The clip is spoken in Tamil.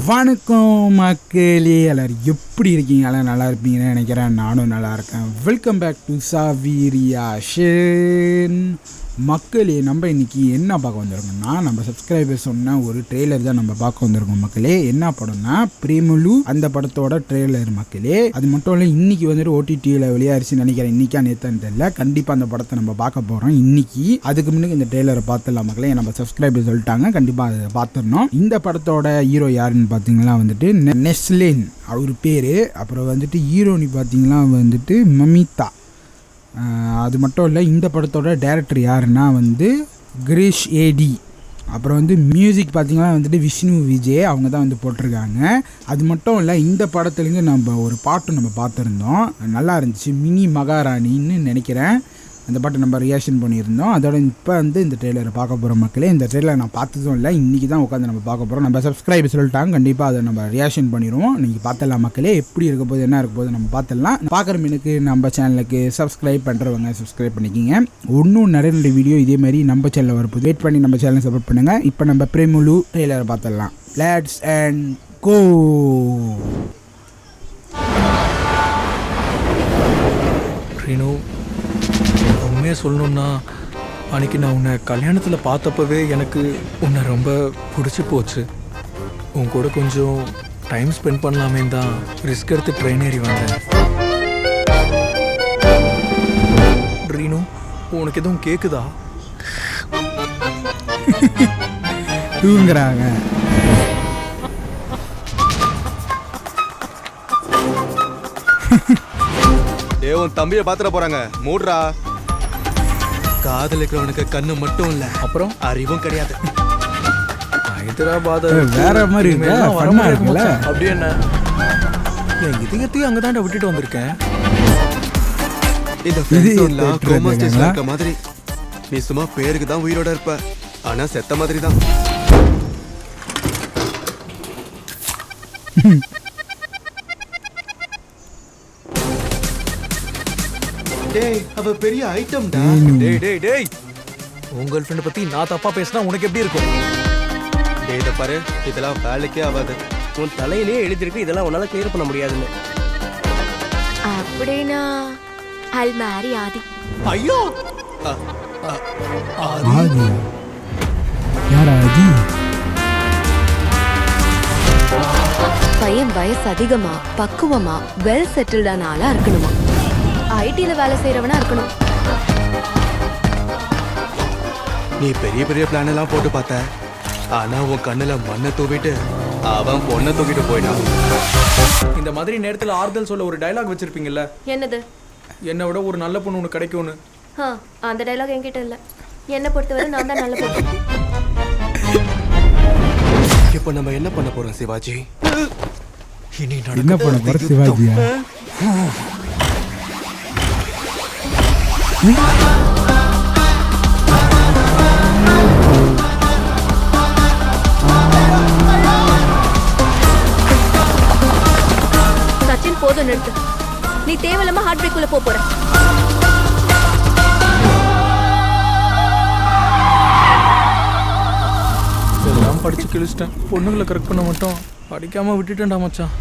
வணக்கம் மக்களே, எல்லாரும் எப்படி இருக்கீங்க? எல்லாம் நல்லா இருப்பீங்கன்னு நினைக்கிறேன். நானும் நல்லா இருக்கேன். வெல்கம் பேக் டு சாவிரியாஷன். மக்களே, நம்ம இன்றைக்கி என்ன பார்க்க வந்திருக்கோம்னா, நம்ம சப்ஸ்கிரைபர் சொன்ன ஒரு ட்ரெய்லர் தான் நம்ம பார்க்க வந்திருக்கோம் மக்களே. என்ன படம்னா பிரேமலு, அந்த படத்தோட ட்ரெய்லர் மக்களே. அது மட்டும் இல்லை, இன்றைக்கி வந்துட்டு ஓடிடியில் வெளியாகிடுச்சுன்னு நினைக்கிறேன். இன்றைக்கா நேற்றான்னு தெரியல. கண்டிப்பாக அந்த படத்தை நம்ம பார்க்க போகிறோம் இன்றைக்கி. அதுக்கு முன்னாடி இந்த ட்ரெய்லரை பார்த்துடலாம் மக்களே. நம்ம சப்ஸ்கிரைபர் சொல்லிட்டாங்க, கண்டிப்பாக அதை பார்த்துடணும். இந்த படத்தோட ஹீரோ யாருன்னு பார்த்தீங்கன்னா வந்துட்டு நெஸ்லின் அவர் பேர். அப்புறம் வந்துட்டு ஹீரோனி பார்த்தீங்கன்னா வந்துட்டு மமிதா. அது மட்டும் இல்லை, இந்த படத்தோட டைரக்டர் யாருன்னா வந்து கிரீஷ் ஏடி. அப்புறம் வந்து மியூசிக் பார்த்திங்கன்னா வந்துட்டு விஷ்ணு விஜய், அவங்க தான் வந்து போட்டிருக்காங்க. அது மட்டும் இல்லை, இந்த படத்துலேருந்து நம்ம ஒரு பாட்டு நம்ம பார்த்துருந்தோம், நல்லா இருந்துச்சு. மினி மகாராணின்னு நினைக்கிறேன். அந்த பாட்டு நம்ம ரியாக்ஷன் பண்ணியிருந்தோம். அதோட இப்போ வந்து இந்த ட்ரெய்லரை பார்க்க போகிறோம் மக்களே. இந்த ட்ரெய்லர் நான் பார்த்ததும் இல்லை, இன்றைக்கி தான் உட்காந்து நம்ம பார்க்க போகிறோம். நம்ம சப்ஸ்கிரைபர் சொல்லிட்டாங்க, கண்டிப்பாக அதை நம்ம ரியாக்ஷன் பண்ணிடுவோம். நீங்கள் பார்த்துடலாம் மக்களே. எப்படி இருக்க போது, என்ன இருக்க போது நம்ம பார்த்துடலாம். பார்க்குற மீனுக்கு நம்ம சேனலுக்கு சப்ஸ்கிரைப் பண்ணுறவங்க சப்ஸ்கிரைப் பண்ணிக்கிங்க. இன்னும் நிறைய வீடியோ இதே மாதிரி நம்ம சேனலில் வரப்போது. வெயிட் பண்ணி நம்ம சேனலை சப்போர்ட் பண்ணுங்கள். இப்போ நம்ம பிரேமலு ட்ரெய்லரை பார்த்துடலாம். லெட்ஸ் அண்ட் கோ. உண்மையாக சொல்லணுன்னா, அன்றைக்கி நான் உன்னை கல்யாணத்தில் பார்த்தப்பவே எனக்கு உன்னை ரொம்ப பிடிச்சி போச்சு. உன் கூட கொஞ்சம் டைம் ஸ்பெண்ட் பண்ணலாமே தான் ரிஸ்க் எடுத்து ட்ரெயின் ஏறி வந்தேன். ரீனு, உனக்கு எதுவும் கேட்குதா? தூங்குறாங்க. உன் தம்பியை பாத்துட போறாங்க, மூடுறா. காதலிக்கிறவனுக்கு கண்ணு மட்டும் இல்ல, அப்புறம் அறிவும் கிடையாது. ஹைதராபாத் வேற மாதிரி இருக்குல்ல. அப்படி என்ன, என் இதயத்தையும் அங்கதான்டா விட்டுட்டு வந்திருக்கேன். இந்த ஃப்ரெண்ட்ஸ்லாம் கோமா ஸ்டேஜ்ல இருக்க மாதிரி. நீ சும்மா பேருக்கு தான் உயிரோட இருப்ப, ஆனா செத்த மாதிரி தான். டேய், அவ பெரிய ஐட்டம்டா. டேய் டேய் டேய், உங்க கேர்ள்ஃப்ரெண்ட் பத்தி நான் தப்பா பேசினா உனக்கு எப்படி இருக்கும்? டேய், இத பாரு, இதெல்லாம் வேலைக்கே ஆகாது. உன் தலையிலேயே எழுதிருக்கு, இதெல்லாம் உன்னால கிளியர் பண்ண முடியாதுன்னு. அப்படினா I'll marry ஆதி. ஐயோ, ஆதி யார்? ஆதி பையன் வயசு அதிகமா, பக்குவமா, வெல் செட்டில்டான ஆளா இருக்கணுமா. ஐடில வேலை செய்யறவனா இருக்கணும். நீ பெரிய பெரிய பிளான் எல்லாம் போட்டு பார்த்த, ஆனா உன் கண்ணுல மண்ணை தூவிட்டு அவன் பொண்ணை தூக்கிட்டு போயிட்டான். இந்த மாதிரி நேரத்துல ஆறுதல் சொல்ல ஒரு டயலாக் வச்சிருப்பீங்கல்ல, என்னது? என்னை விட ஒரு நல்ல பொண்ணு உனக்கு கிடைக்கும்னு. அந்த டயலாக் என்கிட்ட இல்ல. என்னை பொறுத்தவரை நான் தான் நல்ல பொண்ணு. இப்ப நம்ம என்ன பண்ண போறோம் சிவாஜி? இனி என்ன பண்ண போற சிவாஜியா? சச்சின், போதும் நிறுத்து. நீ தேவையில்லாம ஹார்ட் பிரேக் உள்ள போற. எல்லாம் படிச்சு கிழிச்சிட்டேன், பொண்ணுங்களை கரெக்ட் பண்ண மட்டும் படிக்காம விட்டுட்டேன்டா மச்சான்.